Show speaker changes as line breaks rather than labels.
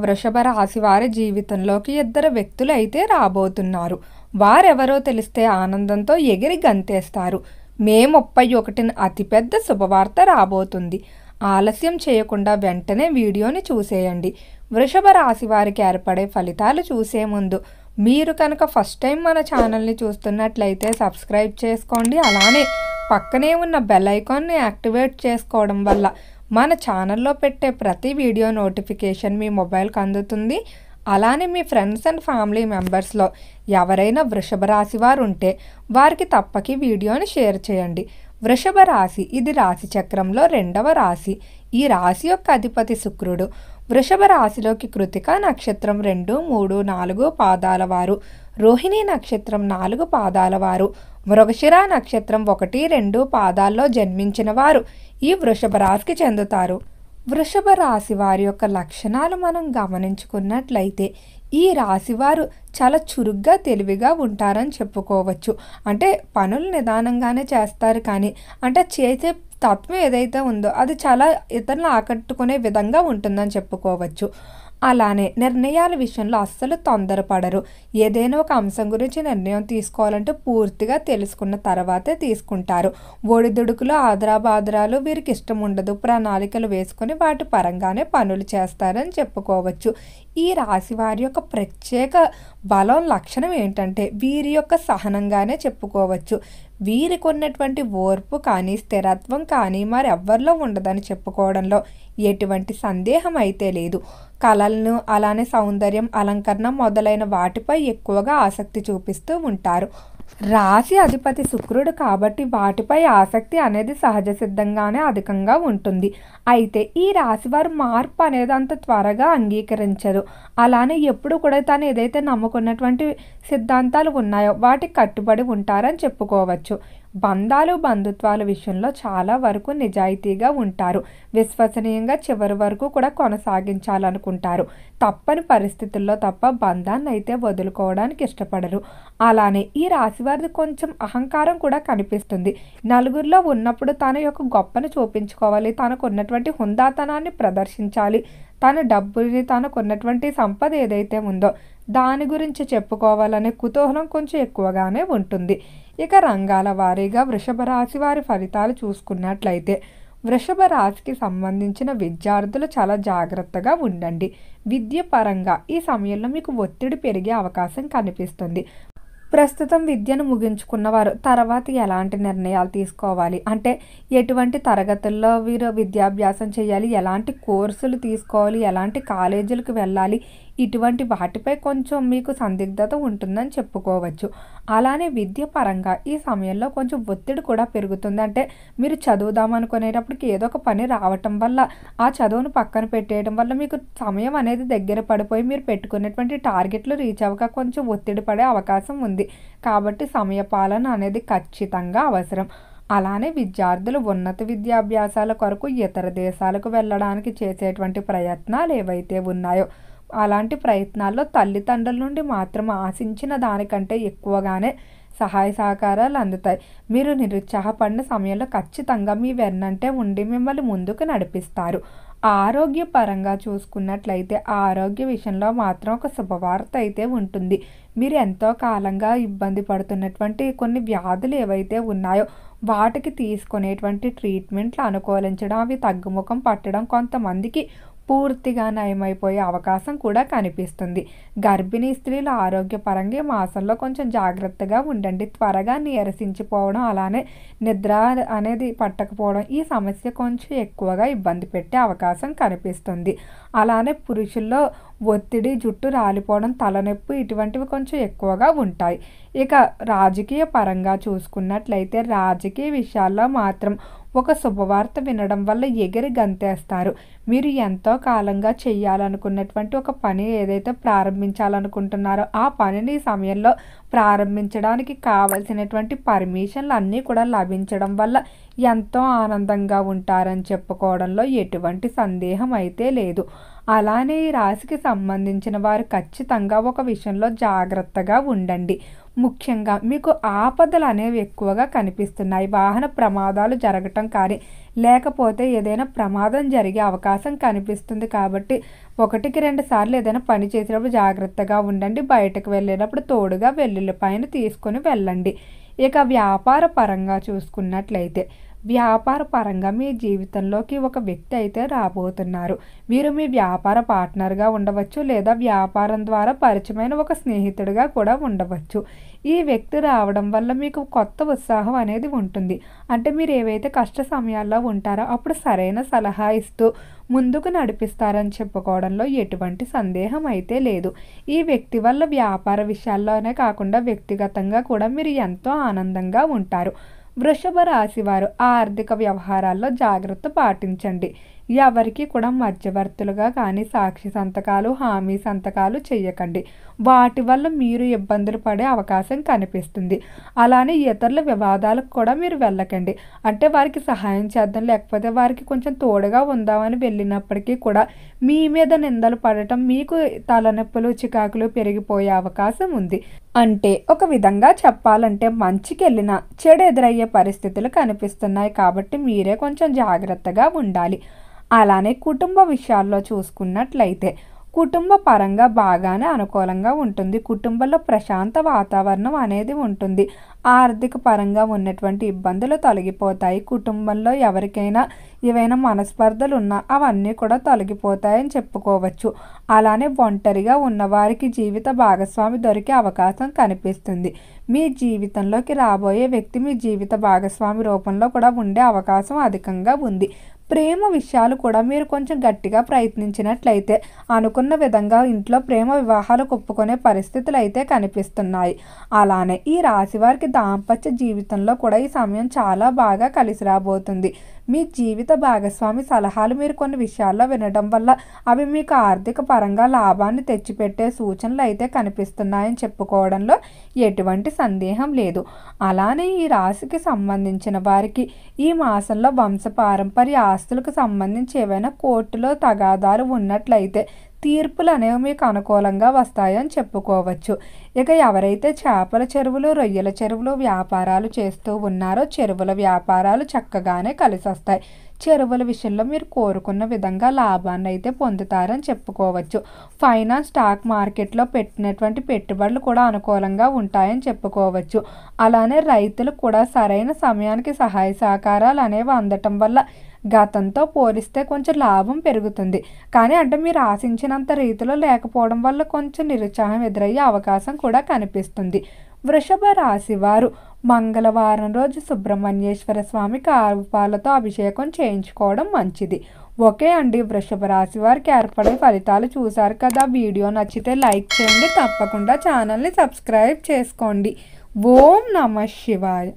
వృషభ రాశి వారి జీవితంలోకి ఇద్దరు వ్యక్తులు అయితే రాబోతున్నారు. వారెవరో తెలిస్తే ఆనందంతో ఎగిరి గంతేస్తారు. మే 31న అతిపెద్ద శుభవార్త రాబోతుంది. ఆలస్యం చేయకుండా వెంటనే వీడియోని చూసేయండి. వృషభ రాశి వారికి ఏర్పడే ఫలితాలు చూసే ముందు మీరు కనుక ఫస్ట్ టైం మన ఛానల్ని చూస్తున్నట్లయితే సబ్స్క్రైబ్ చేసుకోండి. అలానే పక్కనే ఉన్న బెల్ ఐకాన్ని యాక్టివేట్ చేసుకోవడం వల్ల మన ఛానల్లో పెట్టే ప్రతి వీడియో నోటిఫికేషన్ మీ మొబైల్కి అందుతుంది. అలానే మీ ఫ్రెండ్స్ అండ్ ఫ్యామిలీ మెంబర్స్లో ఎవరైనా వృషభ రాశి వారు ఉంటే వారికి తప్పక వీడియోని షేర్ చేయండి. వృషభ రాశి ఇది రాశి చక్రంలో 2వ రాశి. ఈ రాశి యొక్క అధిపతి శుక్రుడు. వృషభ రాశిలోకి కృతిక నక్షత్రం 2, 3, 4 పాదాల వారు, రోహిణి నక్షత్రం 4 పాదాల వారు, మృగశిర నక్షత్రం 1, 2 పాదాల్లో జన్మించిన వారు ఈ వృషభ రాశికి చెందుతారు. వృషభ రాశి వారి యొక్క లక్షణాలు మనం గమనించుకున్నట్లయితే ఈ రాశివారు చాలా చురుగ్గా తెలివిగా ఉంటారని చెప్పుకోవచ్చు. అంటే పనులు నిదానంగానే చేస్తారు, కానీ అంటే చేసే తత్వం ఏదైతే ఉందో అది చాలా ఇతరులను ఆకట్టుకునే విధంగా ఉంటుందని చెప్పుకోవచ్చు. అలానే నిర్ణయాల విషయంలో అస్సలు తొందరపడరు. ఏదైనా ఒక అంశం గురించి నిర్ణయం తీసుకోవాలంటే పూర్తిగా తెలుసుకున్న తర్వాతే తీసుకుంటారు. ఒడిదుడుకులు ఆదరాబాదరాలు వీరికి ఇష్టం ఉండదు. ప్రణాళికలు వేసుకొని వాటి పరంగానే పనులు చేస్తారని చెప్పుకోవచ్చు. ఈ రాశి వారి యొక్క ప్రత్యేక బలం లక్షణం ఏంటంటే వీరి యొక్క సహనంగానే చెప్పుకోవచ్చు. వీరికి ఉన్నటువంటి ఓర్పు కానీ స్థిరత్వం కానీ మరెవ్వరిలో ఉండదని చెప్పుకోవడంలో ఎటువంటి సందేహం అయితే లేదు. కళలను అలానే సౌందర్యం, అలంకరణ మొదలైన వాటిపై ఎక్కువగా ఆసక్తి చూపిస్తూ ఉంటారు. రాశి అధిపతి శుక్రుడు కాబట్టి వాటిపై ఆసక్తి అనేది సహజ సిద్ధంగానే అధికంగా ఉంటుంది. అయితే ఈ రాశివారు మార్పు అనేది అంత త్వరగా అంగీకరించరు. అలానే ఎప్పుడు కూడా తను ఏదైతే నమ్ముకున్నటువంటి సిద్ధాంతాలు ఉన్నాయో వాటికి కట్టుబడి ఉంటారని చెప్పుకోవచ్చు. బంధాలు బంధుత్వాల విషయంలో చాలా వరకు నిజాయితీగా ఉంటారు. విశ్వసనీయంగా చివరి వరకు కూడా కొనసాగించాలనుకుంటారు. తప్పని పరిస్థితుల్లో తప్ప బంధాన్ని అయితే వదులుకోవడానికి ఇష్టపడరు. అలానే ఈ రాశివారిది కొంచెం అహంకారం కూడా కనిపిస్తుంది. నలుగురిలో ఉన్నప్పుడు తన యొక్క గొప్పను చూపించుకోవాలి, తనకు ఉన్నటువంటి హుందాతనాన్ని ప్రదర్శించాలి, తన డబ్బుని తనకున్నటువంటి సంపద ఏదైతే ఉందో దాని గురించి చెప్పుకోవాలనే కుతూహలం కొంచెం ఎక్కువగానే ఉంటుంది. ఇక రంగాల వారీగా వృషభ రాశి వారి ఫలితాలు చూసుకున్నట్లయితే వృషభ రాశికి సంబంధించిన విద్యార్థులు చాలా జాగ్రత్తగా ఉండండి. విద్య పరంగా ఈ సమయంలో మీకు ఒత్తిడి పెరిగే అవకాశం కనిపిస్తుంది. ప్రస్తుతం విద్యను ముగించుకున్న వారు తర్వాత ఎలాంటి నిర్ణయాలు తీసుకోవాలి, అంటే ఎటువంటి తరగతుల్లో వీరు విద్యాభ్యాసం చేయాలి, ఎలాంటి కోర్సులు తీసుకోవాలి, ఎలాంటి కాలేజీలకు వెళ్ళాలి, ఇటువంటి వాటిపై కొంచెం మీకు సందిగ్ధత ఉంటుందని చెప్పుకోవచ్చు. అలానే విద్య పరంగా ఈ సమయంలో కొంచెం ఒత్తిడి కూడా పెరుగుతుంది. అంటే మీరు చదువుదామనుకునేటప్పటికి ఏదో ఒక పని రావటం వల్ల ఆ చదువును పక్కన పెట్టేయడం వల్ల మీకు సమయం అనేది దగ్గర పడిపోయి మీరు పెట్టుకున్నటువంటి టార్గెట్లు రీచ్ అవ్వక కొంచెం ఒత్తిడి పడే అవకాశం ఉంది. కాబట్టి సమయపాలన అనేది ఖచ్చితంగా అవసరం. అలానే విద్యార్థులు ఉన్నత విద్యాభ్యాసాల కొరకు ఇతర దేశాలకు వెళ్ళడానికి చేసేటువంటి ప్రయత్నాలు ఏవైతే ఉన్నాయో అలాంటి ప్రయత్నాల్లో తల్లిదండ్రుల నుండి మాత్రం ఆశించిన దానికంటే ఎక్కువగానే సహాయ సహకారాలు అందుతాయి. మీరు నిరుత్సాహపడిన సమయంలో ఖచ్చితంగా మీ వెన్నంటే ఉండి మిమ్మల్ని ముందుకు నడిపిస్తారు. ఆరోగ్యపరంగా చూసుకున్నట్లయితే ఆరోగ్య విషయంలో మాత్రం ఒక శుభవార్త అయితే ఉంటుంది. మీరు ఎంతో కాలంగా ఇబ్బంది పడుతున్నటువంటి కొన్ని వ్యాధులు ఏవైతే ఉన్నాయో వాటికి తీసుకునేటువంటి ట్రీట్మెంట్లు అనుకూలించడం, అవి తగ్గుముఖం పట్టడం, కొంతమందికి పూర్తిగా నయమైపోయే అవకాశం కూడా కనిపిస్తుంది. గర్భిణీ స్త్రీలు ఆరోగ్యపరంగా మాసంలో కొంచెం జాగ్రత్తగా ఉండండి. త్వరగా నీరసించిపోవడం, అలానే నిద్ర అనేది పట్టకపోవడం ఈ సమస్య కొంచెం ఎక్కువగా ఇబ్బంది పెట్టే అవకాశం కనిపిస్తుంది. అలానే పురుషుల్లో ఒత్తిడి, జుట్టు రాలిపోవడం, తలనొప్పి ఇటువంటివి కొంచెం ఎక్కువగా ఉంటాయి. ఇక రాజకీయ పరంగా చూసుకున్నట్లయితే రాజకీయ విషయాల్లో మాత్రం ఒక శుభవార్త వినడం వల్ల ఎగిరి గంతేస్తారు. మీరు ఎంతో కాలంగా చేయాలనుకున్నటువంటి ఒక పని ఏదైతే ప్రారంభించాలనుకుంటున్నారో ఆ పనిని ఈ సమయంలో ప్రారంభించడానికి కావలసినటువంటి పర్మిషన్లు అన్నీ కూడా లభించడం వల్ల ఎంతో ఆనందంగా ఉంటారని చెప్పుకోవడంలో ఎటువంటి సందేహం అయితే లేదు. అలానే ఈ రాశికి సంబంధించిన వారు ఖచ్చితంగా ఒక విషయంలో జాగ్రత్తగా ఉండండి. ముఖ్యంగా మీకు ఆపదలు అనేవి ఎక్కువగా కనిపిస్తున్నాయి. వాహన ప్రమాదాలు జరగటం కానీ లేకపోతే ఏదైనా ప్రమాదం జరిగే అవకాశం కనిపిస్తుంది. కాబట్టి 1-2 సార్లు ఏదైనా పని చేసేటప్పుడు జాగ్రత్తగా ఉండండి. బయటకు వెళ్ళేటప్పుడు తోడుగా వెల్లుల్లిపాయను తీసుకొని వెళ్ళండి. ఇక వ్యాపార పరంగా చూసుకున్నట్లయితే వ్యాపార పరంగా మీ జీవితంలోకి ఒక వ్యక్తి అయితే రాబోతున్నారు. వీరు మీ వ్యాపార పార్ట్నర్గా ఉండవచ్చు, లేదా వ్యాపారం ద్వారా పరిచయమైన ఒక స్నేహితుడిగా కూడా ఉండవచ్చు. ఈ వ్యక్తి రావడం వల్ల మీకు కొత్త ఉత్సాహం అనేది ఉంటుంది. అంటే మీరు ఏవైతే కష్ట సమయాల్లో ఉంటారో అప్పుడు సరైన సలహా ఇస్తూ ముందుకు నడిపిస్తారని చెప్పుకోవడంలో ఎటువంటి సందేహం అయితే లేదు. ఈ వ్యక్తి వల్ల వ్యాపార విషయాల్లోనే కాకుండా వ్యక్తిగతంగా కూడా మీరు ఎంతో ఆనందంగా ఉంటారు. వృషభ రాశి వారు ఆర్థిక వ్యవహారాల్లో జాగ్రత్త పాటించండి. ఎవరికి కూడా మధ్యవర్తులుగా కానీ సాక్షి సంతకాలు, హామీ సంతకాలు చేయకండి. వాటి వల్ల మీరు ఇబ్బందులు పడే అవకాశం కనిపిస్తుంది. అలానే ఇతరుల వివాదాలకు కూడా మీరు వెళ్ళకండి. అంటే వారికి సహాయం చేద్దాం, లేకపోతే వారికి కొంచెం తోడుగా ఉందామని వెళ్ళినప్పటికీ కూడా మీ మీద నిందలు పడటం, మీకు తలనొప్పులు, చికాకులు పెరిగిపోయే అవకాశం ఉంది. అంటే ఒక విధంగా చెప్పాలంటే మంచికి వెళ్ళినా చెడు ఎదురయ్యే పరిస్థితులు కనిపిస్తున్నాయి. కాబట్టి మీరే కొంచెం జాగ్రత్తగా ఉండాలి. అలానే కుటుంబ విషయాల్లో చూసుకున్నట్లయితే కుటుంబ పరంగా బాగానే అనుకూలంగా ఉంటుంది. కుటుంబంలో ప్రశాంత వాతావరణం అనేది ఉంటుంది. ఆర్థిక పరంగా ఉన్నటువంటి ఇబ్బందులు తొలగిపోతాయి. కుటుంబంలో ఎవరికైనా ఏవైనా మనస్పర్ధలు ఉన్నా అవన్నీ కూడా తొలగిపోతాయని చెప్పుకోవచ్చు. అలానే ఒంటరిగా ఉన్నవారికి జీవిత భాగస్వామి దొరికే అవకాశం కనిపిస్తుంది. మీ జీవితంలోకి రాబోయే వ్యక్తి మీ జీవిత భాగస్వామి రూపంలో కూడా ఉండే అవకాశం అధికంగా ఉంది. ప్రేమ విషయాలు కూడా మీరు కొంచెం గట్టిగా ప్రయత్నించినట్లయితే అనుకున్న విధంగా ఇంట్లో ప్రేమ వివాహాలు ఒప్పుకునే పరిస్థితులు అయితే కనిపిస్తున్నాయి. అలానే ఈ రాశి వారికి దాంపత్య జీవితంలో కూడా ఈ సమయం చాలా బాగా కలిసి రాబోతుంది. మీ జీవిత భాగస్వామి సలహాలు మీరు కొన్ని విషయాల్లో వినడం వల్ల అవి మీకు ఆర్థిక పరంగా లాభాన్ని తెచ్చిపెట్టే సూచనలు అయితే కనిపిస్తున్నాయని చెప్పుకోవడంలో ఎటువంటి సందేహం లేదు. అలానే ఈ రాశికి సంబంధించిన వారికి ఈ మాసంలో వంశపారంపర్య ఆస్తులకు సంబంధించి ఏవైనా కోర్టులో తగాదాలు ఉన్నట్లయితే తీర్పులు అనేవి మీకు అనుకూలంగా వస్తాయని చెప్పుకోవచ్చు. ఇక ఎవరైతే చేపల చెరువులు, రొయ్యల చెరువులు వ్యాపారాలు చేస్తూ ఉన్నారో చెరువుల వ్యాపారాలు చక్కగానే కలిసి వస్తాయి. చెరువుల విషయంలో మీరు కోరుకున్న విధంగా లాభాన్ని అయితే పొందుతారని చెప్పుకోవచ్చు. ఫైనాన్స్, స్టాక్ మార్కెట్లో పెట్టినటువంటి పెట్టుబడులు కూడా అనుకూలంగా ఉంటాయని చెప్పుకోవచ్చు. అలానే రైతులకు కూడా సరైన సమయానికి సహాయ సహకారాలు అనేవి అందటం వల్ల గతంతో పోలిస్తే కొంచెం లాభం పెరుగుతుంది. కానీ అంటే మీరు ఆశించినంత రీతిలో లేకపోవడం వల్ల కొంచెం నిరుత్సాహం ఎదురయ్యే అవకాశం కూడా కనిపిస్తుంది. వృషభ రాశి వారు మంగళవారం రోజు సుబ్రహ్మణ్యేశ్వర స్వామికి ఆవు పాలతో అభిషేకం చేయించుకోవడం మంచిది. ఓకే అండి, వృషభ రాశి వారికి ఏర్పడే ఫలితాలు చూశారు కదా. వీడియో నచ్చితే లైక్ చేయండి, తప్పకుండా ఛానల్ని సబ్స్క్రైబ్ చేసుకోండి. ఓం నమః శివాయ.